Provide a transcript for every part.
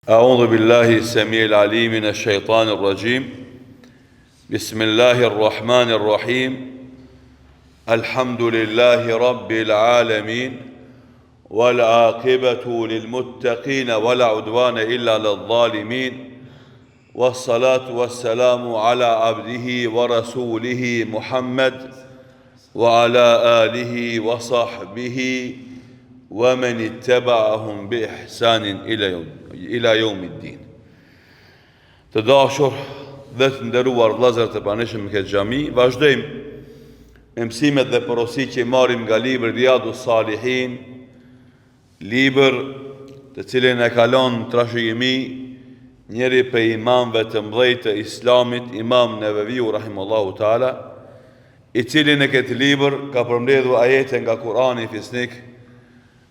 أعوذ بالله السميع العليم من الشيطان الرجيم بسم الله الرحمن الرحيم الحمد لله رب العالمين والعاقبة للمتقين ولا عدوان إلا للظالمين والصلاة والسلام على عبده ورسوله محمد وعلى آله وصحبه ومن اتبعهم بإحسان إلى يوم الدين. Të dashur dhe të nderuar vëllezër të pranishëm në këtë xhami, vazhdojmë me mësimet dhe porositë që marrim nga libri Riyadus Salihin, libër të cilin e kalon trashëgimi njëri prej imamëve të mëdhenj të Islamit, Imam Neveviu rahimahullahu taala, i cili në këtë libër ka përmbledhur ajete nga Kurani fisnik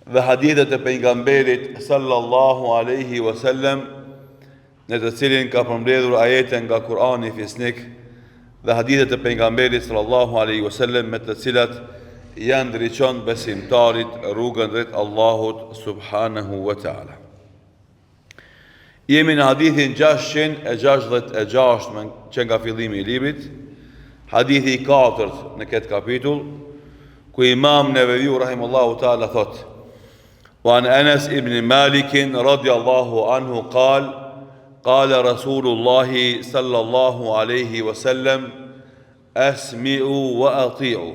dhe hadithet e pejgamberit sallallahu alaihi wasallam, në të cilin ka përmbledhur ajete nga Kurani fisnik dhe hadithet e pejgamberit sallallahu alaihi wasallam, me të cilat janë drejton besimtarit rrugën drejt Allahut subhanahu wa taala. Jemi në hadithin 666 që nga fillimi i librit, hadithi i 4 në këtë kapitull, ku Imam Neveviu rahimahullahu taala thot: وعن أنس بن مالك رضي الله عنه قال رسول الله صلى الله عليه وسلم أسمعوا وأطيعوا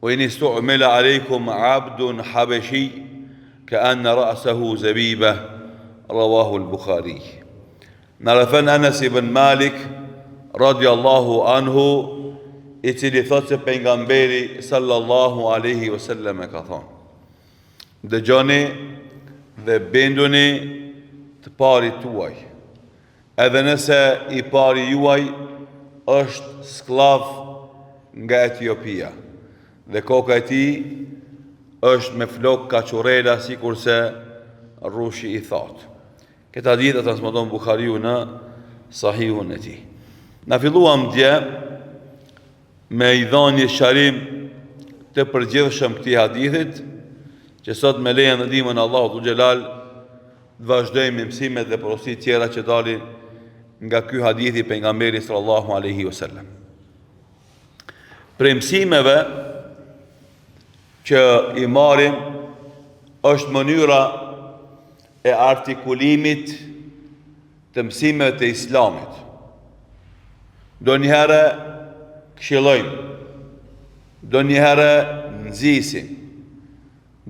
وإن استعمل عليكم عبد حبشي كأن رأسه زبيبة رواه البخاري. نرفن أنس بن مالك رضي الله عنه i cili thot se pejgamberi sallallahu alaihi wasallam ka thonë: dëgjoni dhe binduni të parit tuaj, edhe nëse i pari juaj është sklav nga Etiopia dhe koka e tij është me flok kaçurela, sikurse rrushi i thot. Këtë hadith e transmeton Buhariu në Sahihun e tij. Na filluam dje me i dhënë shërim të përgjithshëm këtij hadithit, që sot me lejen dhe ndihmën e Allahut xhelal vazhdojmë me mësimet dhe porositë tjera që dalin nga ky hadith i pejgamberit sallallahu alaihi wasallam. Për mësimeve që i marrim është mënyra e artikulimit të mësimeve të Islamit. Donjëherë këshillojmë, donjëherë nxisim,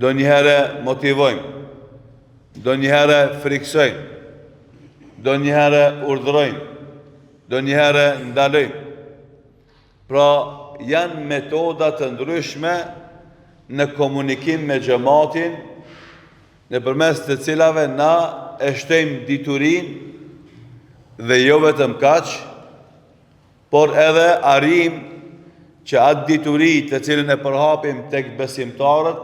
donjëherë motivojmë, donjëherë friksojmë, donjëherë urdhërojmë, donjëherë ndalojmë. Pra janë metoda të ndryshme në komunikim me xhamatin, nëpërmes të cilave na e shtojmë diturinë dhe jo vetëm kaq, por edhe arrim që atë dituri të cilën e përhapim tek besimtarët,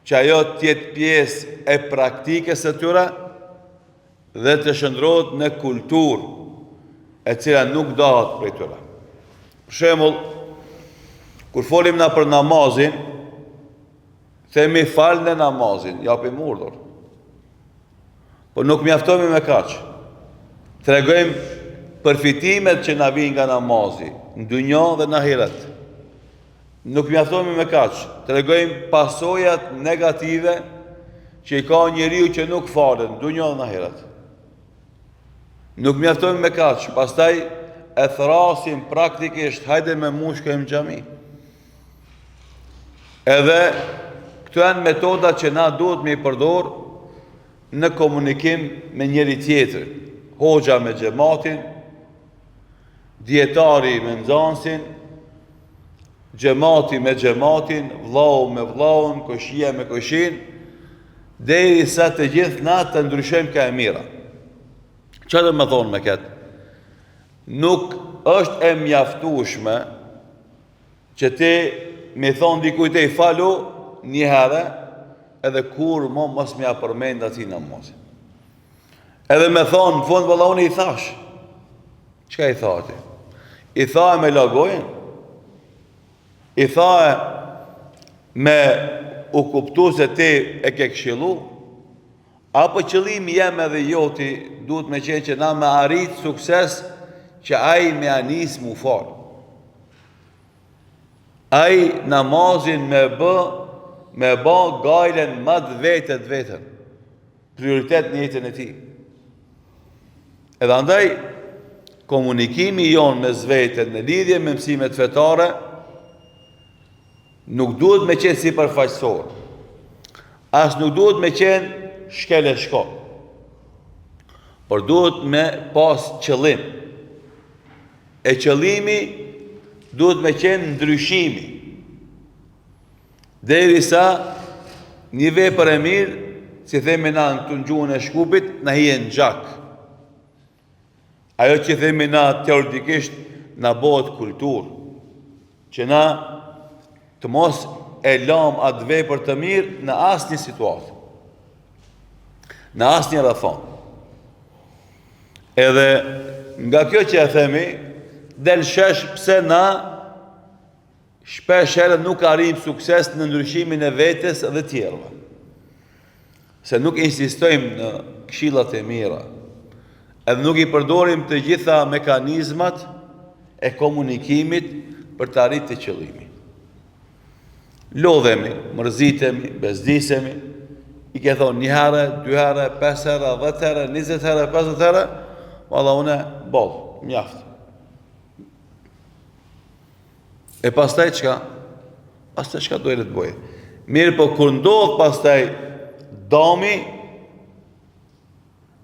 që ajo tjetë pjesë e praktikës së tyre dhe të shndrohet në kulturë e cila nuk dahet prej tyre. Për shembull, kur folim na për namazin, themi falni namazin, japim urdhër. Po nuk mjaftohemi me kaq. Tregojmë përfitimet që na vijnë nga namazi, në dynjë dhe në ahiret. Nuk mjaftohemi me kaq. Tregojmë pasojat negative që i ka njeriu që nuk falet në dynjë dhe në ahiret. Nuk mjaftohemi me kaq. Pastaj e thrasim praktikisht, hajde me mushkojmë xhami. Edhe këto janë metoda që na duhet me i përdor në komunikim me njëri tjetër. Hoxha me xhamatin, dietari me nxënësin, xhamati me xhamatin, vllau me vllaun, koshia me koshin, derisa të gjithë na të ndryshojmë ka e mira. Çfarë do të thonë me këtë? Nuk është e mjaftueshme që ti me thon dikujt e falu një herë, edhe kur mos më përmend atë namazin. Edhe me thon në fund valla unë i thash. Çka i tha ti? I tha me lagojën? I tha me u kuptu se ti e ke këshillu? Apo qëllimi jem edhe joti duhet me qenë që na me arrit sukses që ai me anis mu falë. Ai namazin me bë gajlen madh vetën, prioritet në jetën e tij. Edhe andaj, komunikimi jonë me zveten në lidhje me mësimet fetare nuk duhet me qenë si përfaqësor, as nuk duhet me qenë shkele shko, por duhet me pas qëllim. E qëllimi duhet me qenë ndryshimi, derisa një vepër e mirë, si themi na në të gjuhën e Shkupit, na hije në gjak. Ajo që themi na teoretikisht na bëhet kulturë, që na të mos e lam atë vepër të mirë në asnjë situatë, në asnjë rrethon. Edhe nga kjo që e themi, del shesh pse na shpesh herë nuk arrim sukses në ndryshimin e vetes dhe tjerëve. Se nuk insistojmë në këshillat e mira, edhe nuk i përdorim të gjitha mekanizmat e komunikimit për të arritur qëllimin. Lodhemi, mërzitemi, bezdisemi, i ke thonë 1 herë, 2 herë, 5 herë, 10 herë, 20 herë, 50 herë, valla une bollë, mjaftë. E pastaj çka? Pastaj çka duhet të bëjë? Mirë, po kur ndodh pastaj dami,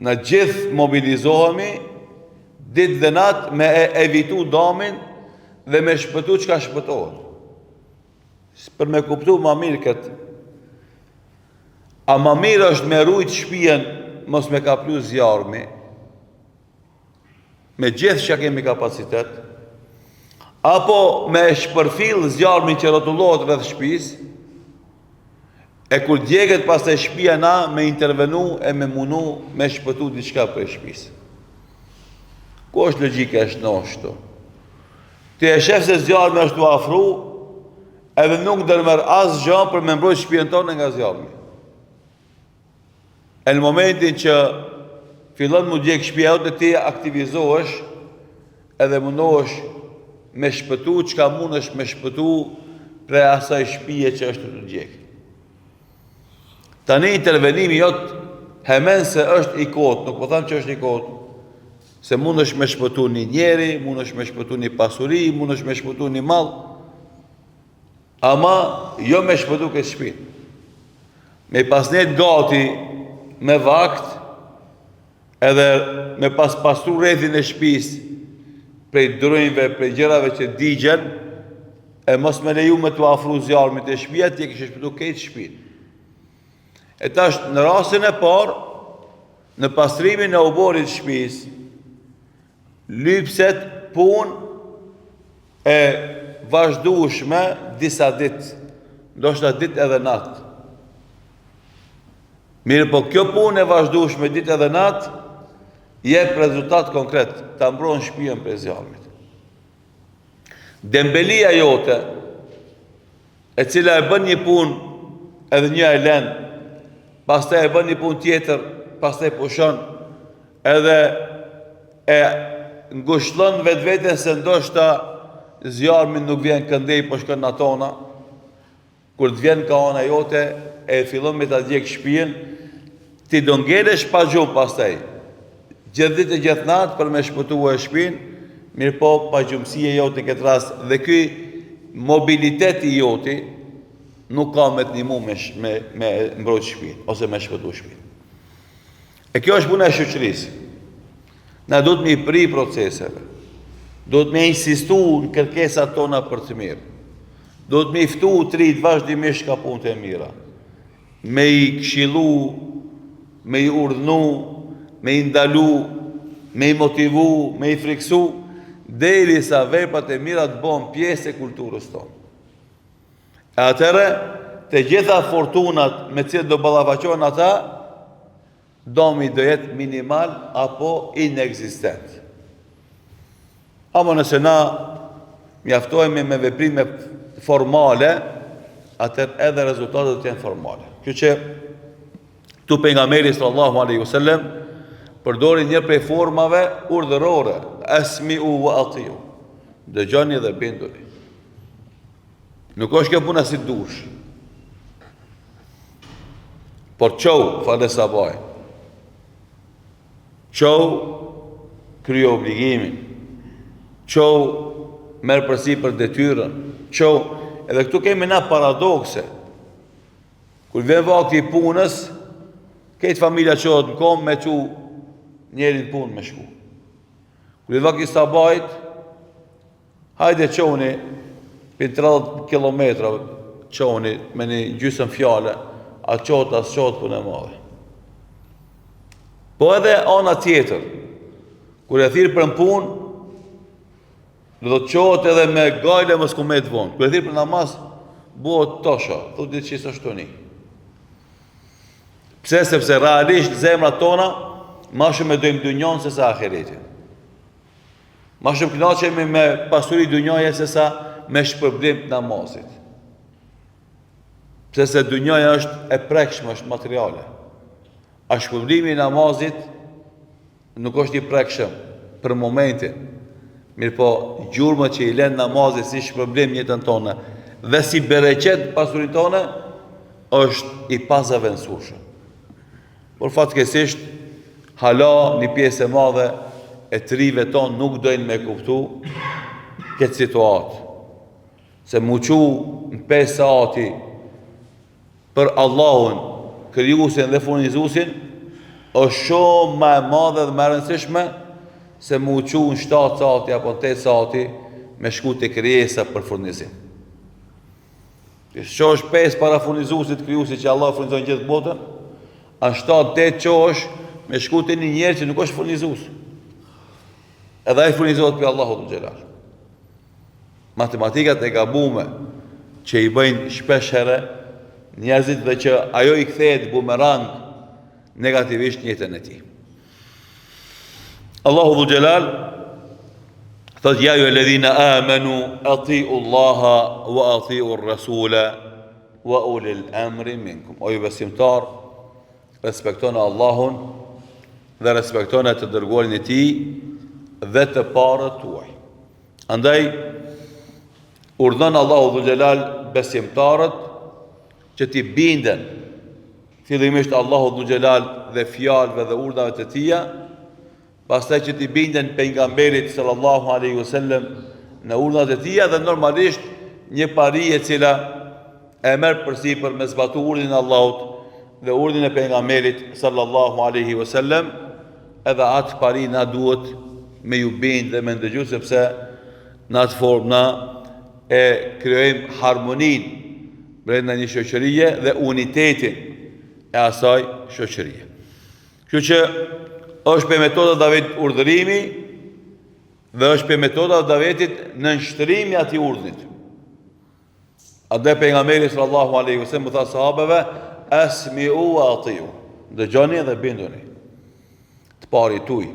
në gjithë mobilizohemi, ditë dhe natë me evitu damin dhe me shpëtu çka shpëtohet. Për me kuptu ma mirë këtë. A ma mirë është me rujt shtëpinë mos me kaplu zjarmi, me gjithë që kemi kapacitet, apo me shpërfill zjarmin që rrotullohet rreth shtëpisë, e kur djegët pas të shtëpia na me intervenu e me munu me shpëtu diçka për shtëpisë. Ku është logjika e shnoshtu? Ti e shef se zjarmi është u afru, edhe nuk ndërmer asgjë për me mbrojtë shtëpinë tonë nga zjarmi. E në momentin që fillon mu djeg shtëpia jote, ti aktivizohesh edhe mundohesh me shpëtu çka mundesh me shpëtu prej asaj shtëpie që është të djegë. Tani intervenimi jot hemen se është i kotë, nuk po tham që është i kotë, se mundesh me shpëtu një njeri, mundesh me shpëtu një pasuri, mundesh me shpëtu një mall, ama jo me shpëtu këtë shtëpinë. Me pasnet gati me vakt, edhe me pastru rrethin e shtëpisë prej drujve, prej gjërave që digjen, e mos me leju me të afru zjarmit e shtëpia, ti e kishe shpëtu këtë shtëpinë. E tash në rastin e parë, në pastrimin e oborit shtëpisë, lypset punë e vazhdueshme disa ditë, ndoshta ditë edhe natë. Mirë, po kjo punë e vazhdueshme ditë edhe natë jep rezultat konkret, ta mbron shtëpinë prej zjarmit. Dembelia jote, e cila e bën një punë edhe një e lën, pastaj e bën një punë tjetër, pastaj pushon, edhe e ngushëllon vetveten se ndoshta zjarmi nuk vjen këndej, po shkon në tona. Kur të vjen ka ana jote, e fillon me ta djeg shtëpinë, ti do ngelesh pa gjumë pastaj. Gjithë ditë e gjithë natë për me shpëtuar shtëpinë, mirë po pa gjumësia jote në këtë rast, dhe ky mobiliteti joti nuk ka me të ndihmu me mbrojtë shtëpinë ose me shpëtu shtëpinë. E kjo është puna e shoqërisë. Na duhet me i pri proceseve. Duhet me insistu në kërkesat tona për të mirë. Duhet me i ftu të rritë vazhdimisht ka punët e mira. Me i këshilu, me i urdhnu, me i ndalu, me i motivu, me i friksu, derisa veprat e mira të bëhen pjesë e kulturës tonë. E atëre, të gjitha fortunat me cilët do ballafaqohen ata, domi do jetë minimal apo inexistent. Ama nëse na mjaftojmë me veprime formale, atër edhe rezultatet të jenë formale. Kjo që Tu pejgamberi sallallahu alaihi wasallam përdori një prej formave urdhërore, asmi'u wa atiu. Dëgjoni dhe binduni. Nuk është kjo puna si dush. Por qau fale sabaj. Qau kryo obligimin. Qau merë përsi për detyrën. Qau, edhe këtu kemi na paradokse. Kur vjen vakti i punës, këtë familja qohet në kom me që njerin punë me shku. Kur vjen vakti i sabajt, hajde qoni për 30 kilometra, qoni me një gjysëm fjale, a qohet as qohet punë e madhe. Po edhe ana tjetër, kur e thirë për në punë, do të qohet edhe me gajle mos ku me të vonë. Kur e thirë për namaz, buhet tosha, thot ditë që është të një. Pse? Sepse realisht zemrat tona ma shumë e dojmë dynjon se sa ahiretin. Ma shumë kënaqemi me pasuri dynjaje se sa me shpërblim të namazit. Pse se dynjaja është e prekshme, është materiale. A shpërblimi i namazit nuk është i prekshëm për momentin. Mirë po, gjurmë që i len namazit si shpërblim jetën tonë dhe si bereqet pasurin tonë, është i pazavendësueshëm. Por fatkeqësisht, hala një pjesë e madhe e të rive tonë nuk dojnë me kuptu këtë situatë. Se muqu në 5 saati për Allahun, krijuesin dhe furnizuesin, është shumë më e madhe dhe më e rëndësishme se muqu në 7 saati apo 8 saati me shku të krijesa për furnizim. Që është 5 para furnizuesit, krijuesit që Allah furnizon gjithë botën, a 7-8 që është me shku të një njerë që nuk është furnizues. Edhe ai furnizohet për Allahu të Gjelal. Matematikat e gabume që i bëjnë shpesh herë njerëzit dhe që ajo i kthehet bumerang negativisht në jetën e tij. Allahu dhu Gjelal thot ja ju alladhina amanu atiu Allaha wa atiu ar-rasula wa ulil amri minkum. O ju besimtar, respektoni Allahun dhe respektoni të dërguarin e tij dhe të parët tuaj. Andaj urdhon Allahu dhu Gjelal besimtarët që t'i binden fillimisht Allahu dhu Gjelal dhe fjalëve dhe urdhave të tija, pastaj që t'i binden pejgamberit sallallahu alaihi wasallam në urdhat e tija dhe normalisht një pari e cila e merr përsipër me zbatu urdhin e Allahut dhe urdhin e pejgamberit sallallahu alaihi wasallam, edhe atë pari na duhet me ju bind dhe me ndëgju, sepse në atë formë na e krijojmë harmonin brenda një shoqërie dhe unitetin e asaj shoqërie. Kështu që është për metoda Davetit urdhërimi dhe është për metoda Davetit në nështrimi ati urdhnit. Andaj pejgamberi sallallahu alaihi wasallam tha sahabeve, asmi'u wa atiu. Dëgjoni dhe binduni. Të pari tuj.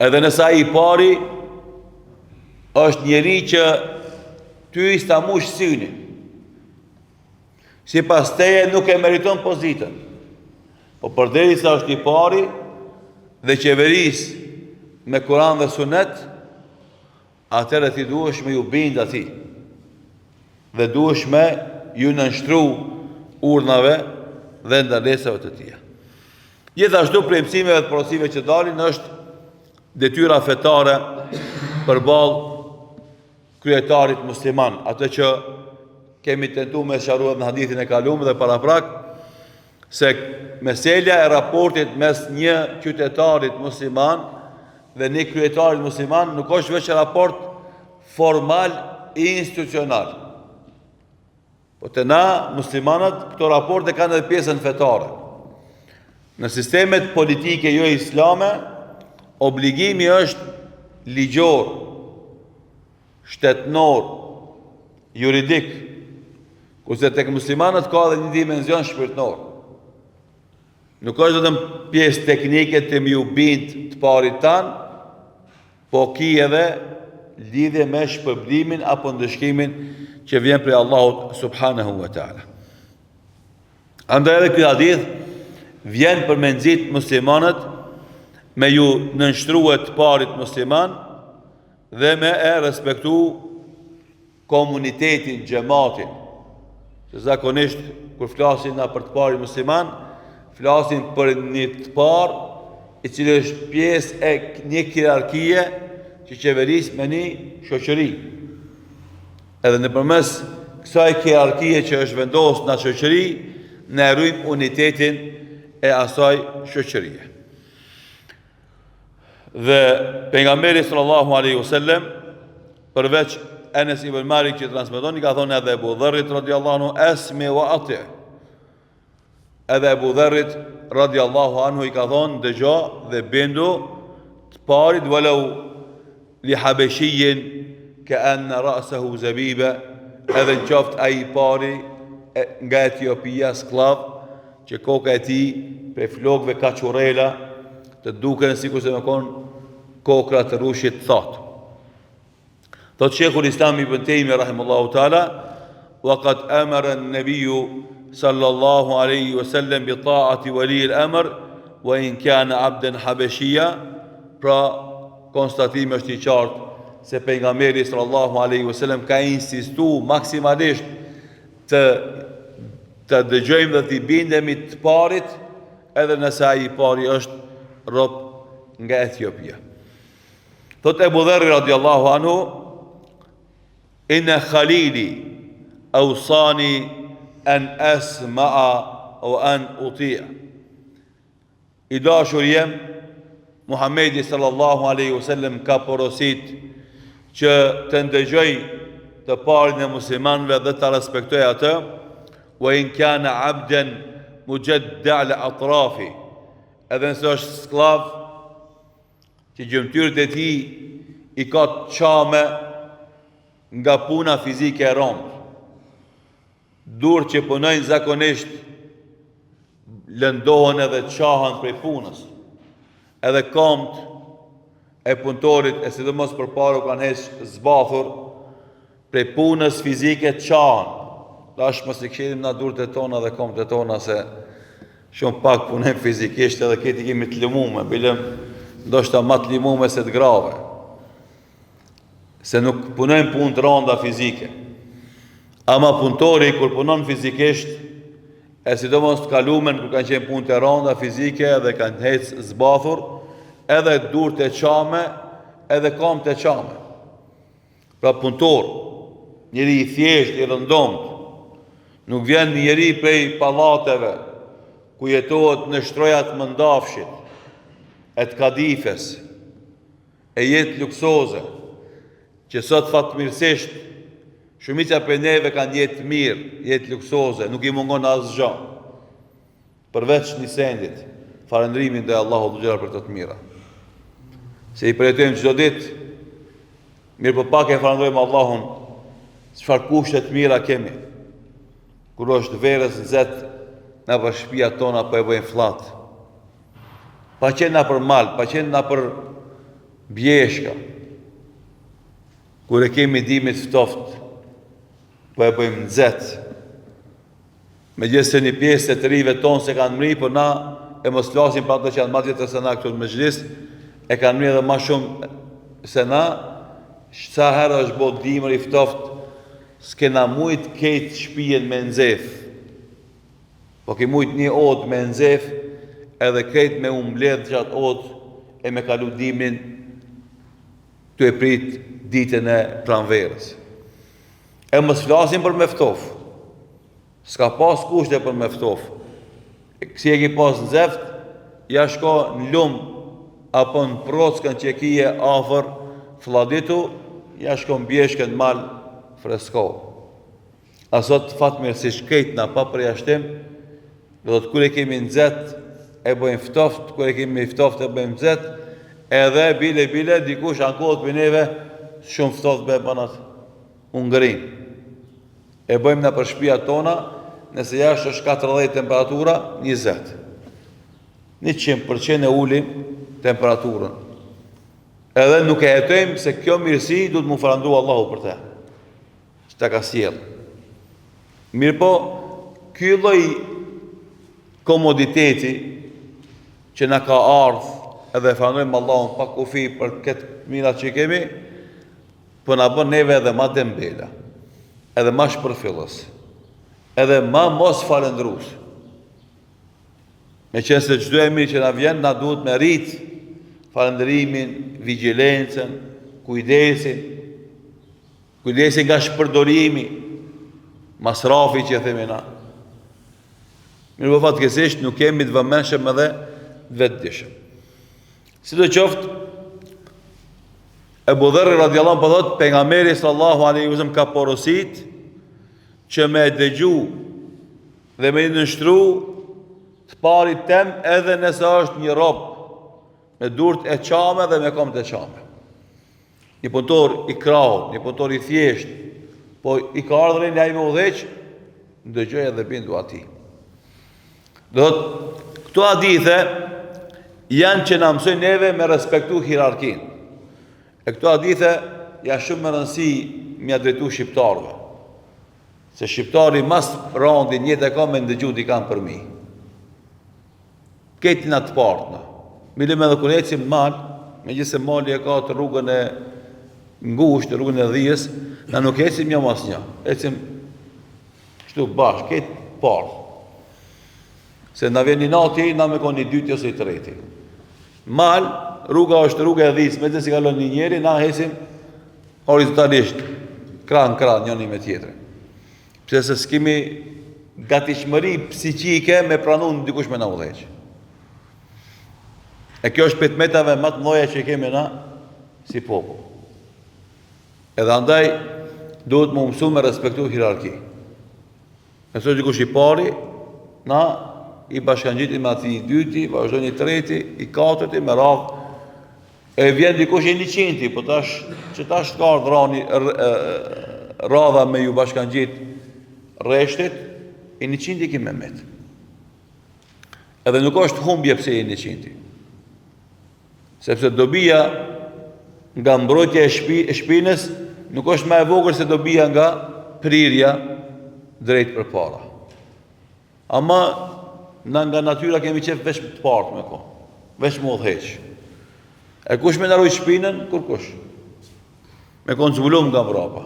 Edhe nësa i pari është njeri që ty i sta mush syni. Si pas teje nuk e meriton pozitën. Po përderi sa është i pari dhe qeveris me Kur'an dhe Sunet, atëherë ti duhesh me ju bind ati. Dhe duhesh me ju nënshtru urdhnave dhe ndalesave të tija. Gjithashtu prej mësimeve të porosive që dalin është detyra fetare përballë kryetarit musliman, atë që kemi tentuar me sqaruar në hadithin e kaluar dhe paraprak, se meselja e raportit mes një qytetarit musliman dhe një kryetarit musliman nuk është veç raport formal e institucional. Po të na, muslimanat, këto raporte kanë edhe pjesën fetare. Në sistemet politike jo islame, obligimi është ligjor, shtetnor, juridik, kurse tek muslimanët ka edhe një dimenzion shpirtnor. Nuk është vetëm pjesë teknike të më u bind të parit tanë, po ki edhe lidhje me shpërblimin apo ndëshkimin që vjen prej Allahut subhanahu wa ta'ala. Andaj edhe këtë hadith vjen për me nxit muslimanët me ju nënshtruhe të parit musliman dhe me e respektu komunitetin, gjematin. Se zakonisht, kur flasin na për të pari musliman, flasin për një të par i cilë është pjesë e një hierarkie që qeveris me një shoqëri. Edhe në përmes kësaj hierarkie që është vendosur në shoqëri, ne rrujmë unitetin e asaj shoqërie. Dhe pejgamberi sallallahu alaihi wasallam, përveç Enes ibn Malik që transmeton, i ka thonë edhe Abu Dharrit radiallahu anhu, esmi wa ati. Edhe Abu Dharrit radiallahu anhu i ka thonë, dëgjo dhe bindu të parit, walau li habeshijin ka anna ra'sahu zabiba, edhe në qoftë ai pari nga Etiopia, sklav, që koka e tij prej flokëve kaçurela të duken sikur se më konë kokra të rushit thatë. Thot Sheikhul Islam Ibn Taymiyyah rahimahullahu taala, wa qad amara an-nabiyyu sallallahu alaihi wasallam bi ta'ati wali al-amr wa in kana 'abdan habashiyya. Pra konstatimi është i qartë se pejgamberi sallallahu alaihi wasallam ka insistuar maksimalisht të dëgjojmë dhe të bindemi të parit, edhe nëse ai i pari është rob nga Etiopia. Thot Abu Dharr radiallahu anhu, inna khalili awsani an asma'a o an utia. I dashur jem, Muhammedi sallallahu alaihi wasallam ka porosit që të ndëgjoj të parin e muslimanve dhe të respektoj atë, wa in kana abdan mujadda ala atrafi, edhe nëse është sklav që gjymtyrët e tij i ka të qame nga puna fizike e rëndë. Dur që punojnë zakonisht lëndohen edhe qahen prej punës. Edhe komt e punëtorit, e sidomos përpara u kanë heqë zbathur prej punës fizike të qahen. Tash mos i këshirim na durët e tona dhe komt e tona, se shumë pak punojmë fizikisht edhe këti kemi të limume, bilem ndoshta ma të limume se të grave. Se nuk punojmë punë të rënda fizike. Ama punëtori kur punon fizikisht, e sidomos të kalumen kur kanë qenë punë të rënda fizike dhe kanë hecë zbathur, edhe durët e qame, edhe komt e qame. Pra punëtor, njëri i thjesht, i rëndomt, nuk vjen njëri prej pallateve ku jetohet në shtrojat mëndafshit, e të kadifes, e jetë luksoze, që sot fatmirësisht shumica për neve kanë jetë mirë, jetë luksoze, nuk i mungon asgjë, përveç një sendit, falëndrimin dhe Allahu dhujera për të mira. Se i përjetojmë çdo ditë, mirë për pak e falëndrojmë Allahun, çfarë kushte të mira kemi. Kur është verës nxehtë në për shtëpiat tona, po e bëjmë fllatë. Pa qenë na për mal, pa qenë na për bjeshka. Kur e kemi dimit ftoft, po e bëjmë nxehtë. Megjithëse një pjesë të rive tonë se kanë mri, por na e mos flasim për ato që janë madje të se na këtu në mëxhlis, e kanë mri edhe më shumë se na. Sa herë është bo dimër i ftoft, s'kena mujt ketë shpijen me nxef, po ke mujt një odë me nxef, edhe ketë me umbledh gjatë odë e me kalu dimrin të e prit ditën e pranverës. E mos flasim për me ftof, s'ka pas kushte për me ftof. Si e ki pas nxeft, ja shko në lumë, apo në prockën që kije afër flladitu, ja shko në bjeshkën mal fresko. Asot fatmirësisht kejt na pa përjashtim, dhe të kur e kemi nxet, e bëjmë ftoft, kur e kemi ftoft e bëjmë nxet, edhe bile dikush ankohet për neve, shumë ftoft bëjmë banat Ungërin. E bëjmë në për shtëpia tona, nëse jashtë është 40 temperatura, 20. 100% e ulim temperaturën. Edhe nuk e jetojmë se kjo mirësi du të mu farandu Allahu për te, që ta ka sjellë. Mirë po, ky lloj komoditeti që na ka ardhë edhe fanojmë Allahun pa kufi për këtë mirat që kemi, për na bën neve edhe ma dembela, edhe ma shpërfillës, edhe ma mos falendrus. Me qenë se çdo e mirë që na vjen, na duhet me rrit falendrimin, vigjilencën, kujdesin nga shpërdorimi, masrafi që themi na. Mirë po fatkeqësisht nuk kemi të vëmendshëm edhe të vetëdijshëm. Sidoqoftë, Ebu Dherr radhiyallahu anhu thot pejgamberi sallallahu alaihi wasallam ka porosit që me dëgju dhe me nështru të parit tem edhe nëse është një rob me durt e qame dhe me komt e qame. Një punëtor i krahut, një punëtor i thjesht, po i ka ardhur ai me udhëheq, dëgjoj edhe bindu atij. Do të këto hadithe janë që na mësojnë neve me respektu hierarkinë. E këto hadithe janë shumë më rëndësi mja drejtu shqiptarëve. Se shqiptari mas randi njët e ka me ndëgju di kanë për mi. Këti nga të partëna. Milim edhe kër ecim mal, me gjithë se mali e ka të rrugën e ngusht, të rrugën e dhijës, na nuk ecim një mas një. Ecim kështu bashkë, këtë partë. Se na vjen një nati, na me konë një dyti ose i treti. Mal, rruga është rruga e dhijës, me të si kalon një njeri, na hesim horizontalisht, kran, njëni me tjetëre. Pse se s'kemi gatishmëri psiqike me pranun dikush me na udhëheq. E kjo është petmetave më të mëdha që kemi na si popull. Edhe andaj duhet më mësu me respektu hierarki. Nëse dikush i pari, na i bashkangjitim me ati i dyti, vazhdojnë i treti, i katërti, me radhë. E vjen dikush i 100-ti, po që tash ka ardhë radha me ju bashkangjit rreshtit, i 100-ti ki me met. Edhe nuk është humbje pse i 100-ti. Sepse dobija nga mbrojtja e shpinës nuk është më e vogël se dobija nga prirja drejt për para. Ama nga natyra kemi qef veç të partë me ko, veç më udhëheq. E kush me ndaroj shpinën, kur kush. Me konë zbulum nga mbrapa.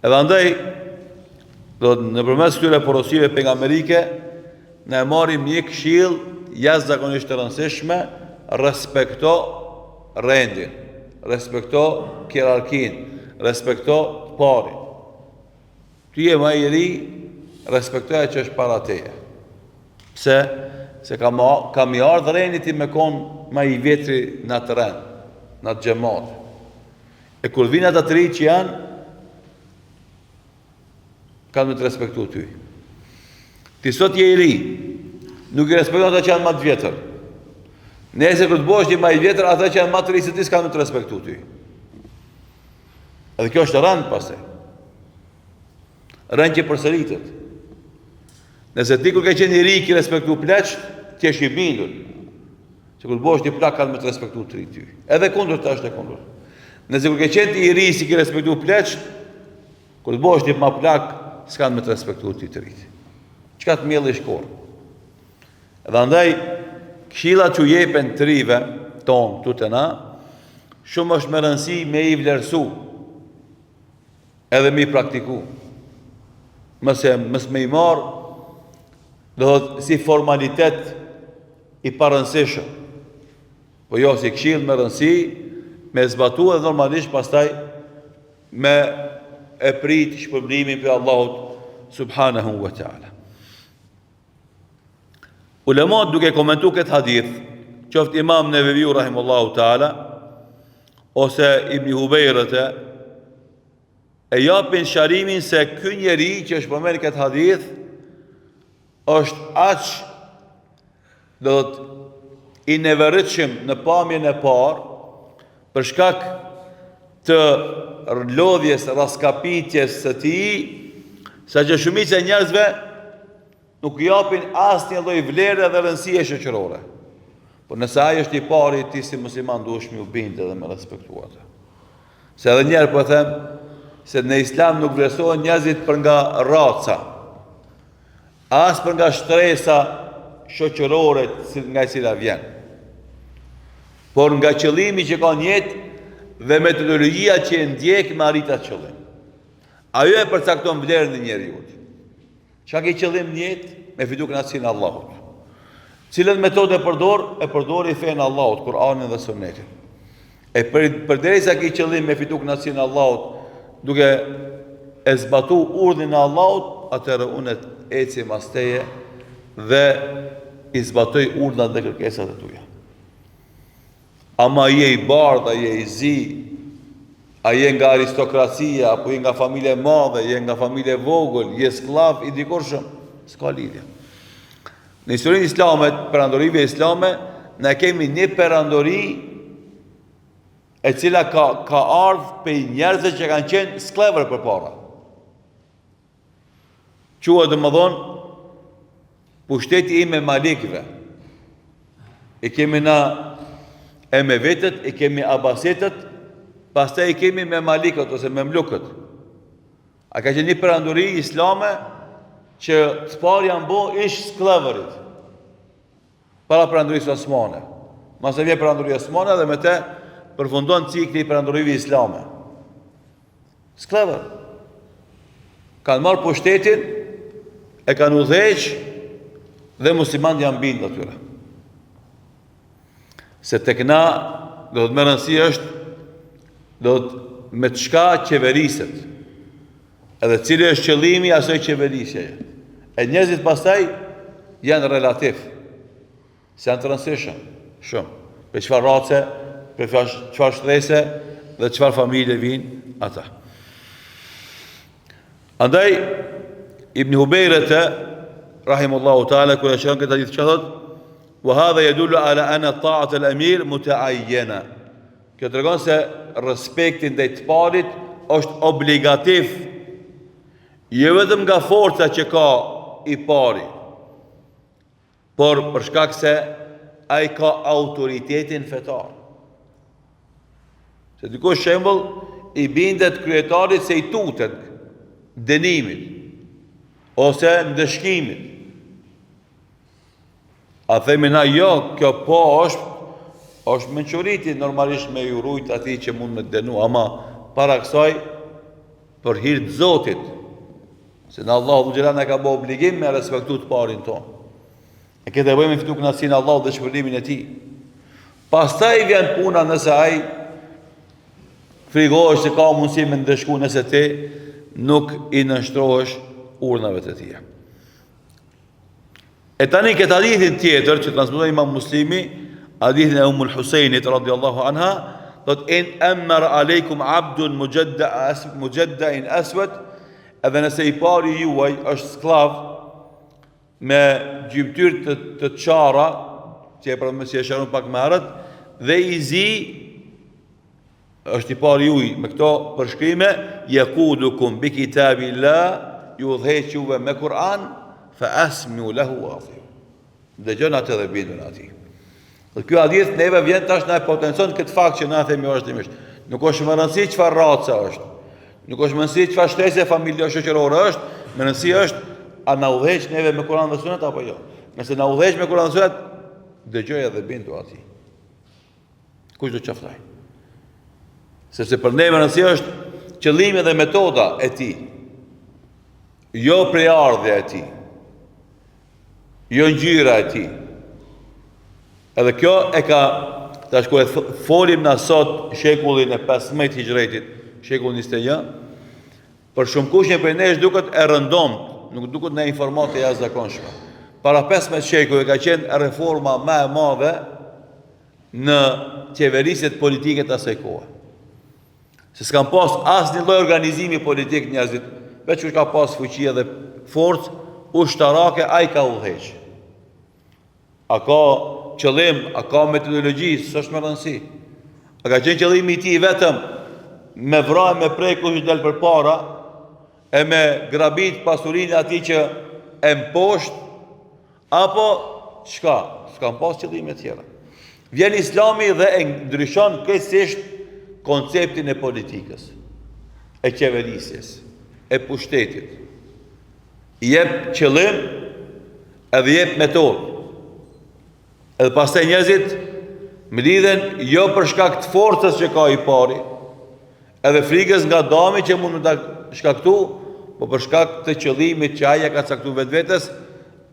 Edhe andaj, në përmes këtyre porosive pejgamberike, ne marim një këshill jashtëzakonisht të rëndësishme, respekto rendin, respekto hierarkin, respekto të parin. Ty je më i ri, respektoja që është para teje. Pse? Se kam i ardhë rendi ti me konë ma i vjetri në të rend, në të gjemat. E kur vinë ata të ri që janë, kanë me të respektu ty. Ti sot je i ri, nuk i respektu ata që janë ma të vjetër. Nëse kur të bosh një ma i vjetër, ata që janë ma të ri se ti s'kanë me të respektu ty. Edhe kjo është rënd pastaj. Rënd që përsëritet. Nëse ti kur ke qenë i ri ki respektu pleqt, ti është i bindur. Se kur të bosh një plak kanë me të respektu të ri ty. Edhe kundër të është e kundër. Nëse kur ke qenë i ri si ki respektu pleqt, kur të bosh një ma plak, s'kanë me të respektu ti të ri. Qka të mjellë i shkorë. Edhe andaj, këshilla që jepen të rive tonë, tu të na, shumë është më rëndësi me i vlerësu, edhe me i praktiku. Mës me i marë, do thot si formalitet i parënsishëm, po jo si këshill me rëndësi, me zbatu edhe normalisht pastaj me e prit shpërblimin për Allahut subhanahu wa ta'ala. Ulemat duke komentu këtë hadith, qoftë Imam Neveviu rahimullahu ta'ala, ose Ibn Hubejrëte, e japin sharimin se ky njeri që është përmend këtë hadith, është aq do të i neveritshëm në pamjen e parë, për shkak të lodhjes, raskapitjes së tij, saqë shumica e njerëzve nuk japin asnjë lloj vlere dhe rëndësie shoqërore. Por nëse ai është i pari, ti si musliman duhesh me u bindë dhe me respektu atë. Se edhe njerë po them se në Islam nuk vlerësohen njerëzit për nga raca, as për nga shtresa shoqërore nga cila vjen, por nga qëllimi që ka në jetë dhe metodologjia që e ndjek me arrit atë qëllim. Ajo e përcakton vlerën e njeriut. Çka ke qëllim në jetë? Me fitu kënaqësinë e Allahut. Cilën metodë e përdor i fenë Allahut, Kur'anin dhe Sunetin. E përderisa ke qëllim me fitu kënaqësinë e Allahut, duke e zbatu urdhrin e Allahut, atëherë unë eci mas teje dhe i zbatoj urdhat dhe kërkesat e tuaja. Ama je i bardh, je i zi, a je nga aristokracia, apo je nga familje madhe, je nga familje vogël, je sklav i dikurshëm, s'ka lidhje. Në historinë islame, perandorive islame, ne kemi një perandori e cila ka ardhur pe njerëzve që kanë qenë sklavër përpara. Quhet domethënë pushteti i Memalikëve. E kemi na Emevetët, e kemi Abasetët, pastaj i kemi Memalikët ose Memlukët. A ka qenë një perandori islame që të parë janë bo ish sklavërit para perandorisë osmane. Mase vjen perandoria osmane dhe me te përfundon cikli i perandorive islame. Sklavër. Kanë marrë pushtetin, e kanë udhëheq dhe muslimanët janë bindë atyre. Se tek na do të më rëndësi është do të me të shka qeveriset, edhe cili është qëllimi asoj qeverisje. E njerëzit pastaj janë relativ, se janë të rëndësishëm, shumë, për çfarë race, për çfarë shtrese dhe çfarë familje vinë ata. Andaj, Ibn Hubejrete, rahimullahu ta'ala, kër e shërën këtë hadith që thot, wa hadha yadullu ala anna ta'at al-amir muta'ayyana. Kjo të regon se respektin dhe të parit është obligativ, jo vetëm nga forca që ka i pari, por për shkak se ai ka autoritetin fetar. Se dikush shembull i bindet kryetarit se i tutet dënimit ose ndëshkimit. A themi na jo, kjo po është mençuriti normalisht me ju rujt ati që mund me dënu, ama para kësaj për hir të Zotit, se në Allahu Gjellan e ka bo obligim me respektu të parin tonë. E këtë e bëjmë fitu kënaqësinë e Allahut dhe shpërblimin e tij. Pastaj vjen puna nëse ai frigohesh se ka mundësi me ndëshku nëse ti nuk i nënshtrohesh urdhnave të tija. E tani këtë hadithin tjetër që transmeton Imam Muslimi, hadithin e Ummul Husejnit radhiyallahu anha, do të in amara aleikum abdun mujadda'in aswad, edhe nëse i pari juaj është sklav me gjymtyr të çara, që e përmend si e shërun pak më herët, dhe i zi është i pari juaj me këto përshkrime, yaqudukum bi kitabillah, ju udhëheq juve me Kur'an, fa asmiu lahu wa atiu. Dëgjoni atë dhe binduni atij. Dhe ky hadith neve vjen tash na e potencon këtë fakt që na themi vazhdimisht. Nuk është më rëndësi çfarë race është. Nuk është më rëndësi çfarë shtresë familje shoqërore është, më rëndësi është a na udhëheq neve me Kur'an dhe Sunet apo jo. Nëse na udhëheq me Kur'an dhe Sunet, dëgjoja dhe bindu atij. Kush do të qaftaj? Sepse për ne më rëndësi është qëllimi dhe metoda e tij. Jo prejardhja e tij. Jo ngjyra e tij. Edhe kjo e ka, tash ku e folim na sot shekullin e 15 hijretit, shekullin 21, për shumë kushnje për nesh duket e rëndomt, nuk duket në informate e jashtëzakonshme. Para 15 shekull e ka qenë reforma më e madhe në qeverisit politike të asaj kohe. Se s'kan pas asnjë lloj organizimi politik njerëzit, veç kush ka pas fuqi dhe forcë ushtarake, ai ka udhëheq. A ka qëllim, a ka metodologji, s'është më rëndësi. A ka qenë qëllimi i tij vetëm me vrajë, me prej kush del përpara, e me grabit pasurinë atij që e mposht, apo çka? S'kan pas qëllime tjera. Vjen Islami dhe e ndryshon krejtësisht konceptin e politikës, e qeverisjes, e pushtetit. I jep qëllim edhe jep metodë. Edhe pastaj njerëzit mlidhen jo për shkak të forcës që ka i pari, edhe frikës nga dami që mund të shkaktu, po për shkak të qëllimit që ai ka caktuar vetvetes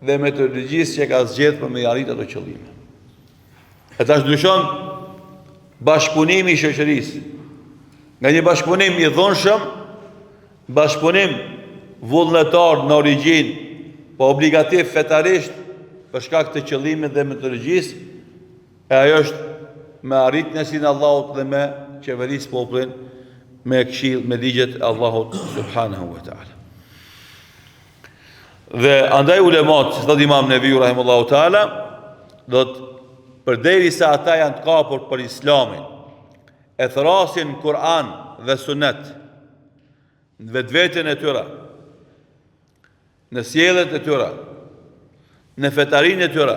dhe metodologjisë që ka zgjedhur për me arrit ato qëllime. E tash ndryshon bashkëpunimi i shoqërisë nga një bashkëpunim i dhunshëm, bashkëpunim vullnetar në origjinë, po obligativ fetarisht për shkak të qëllimit dhe metodologjisë, e ajo është me arritjen e sin Allahut dhe me qeverisë popullin, me këshill, me ligjet e Allahut subhanahu wa taala. Dhe andaj ulemat, si thot Imam Neviu rahimahullahu taala, do të përderisa ata janë të kapur për Islamin, e thrasin Kur'an dhe Sunet në vetveten e tyre, në sjelljet e tyre, në fetarinë e tyre,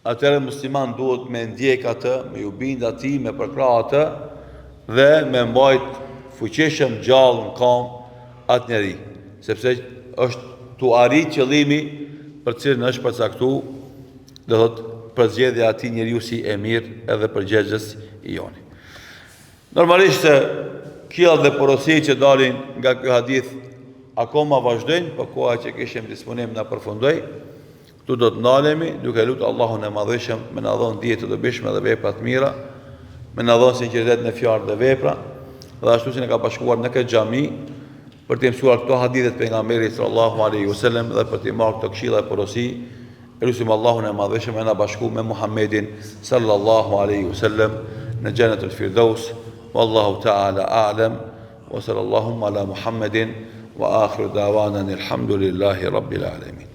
atëherë musliman duhet me ndjek atë, me ju bind atij, me përkrah atë dhe me mbajt fuqishëm gjallë në kam atë njeri, sepse është tu arrit qëllimi për cilën është përcaktuar, do thotë përzgjedhja e atij njeriu si emir edhe përgjegjës i joni. Normalisht kjellat dhe porositë që dalin nga ky hadith akoma vazhdojnë, por koha që kishim disponim na përfundoi. Këtu do të ndalemi duke lutur Allahun e Madhëshëm me na dhënë dije të dobishme dhe vepra të mira, me na dhënë sinqeritet në fjalë dhe vepra, dhe ashtu si ne ka bashkuar në këtë xhami për të mësuar këto hadithe të pejgamberit sallallahu alaihi wasallam dhe për të marrë këto këshilla e porosi. Elusim Allahun e Madhëshëm e na bashku me Muhammedin sallallahu alaihi wasallam në xhenetul firdaus. Wallahu ta'ala a'lam wa sallallahu ala Muhammedin wa akhiru da'wana alhamdulillahi rabbil alamin.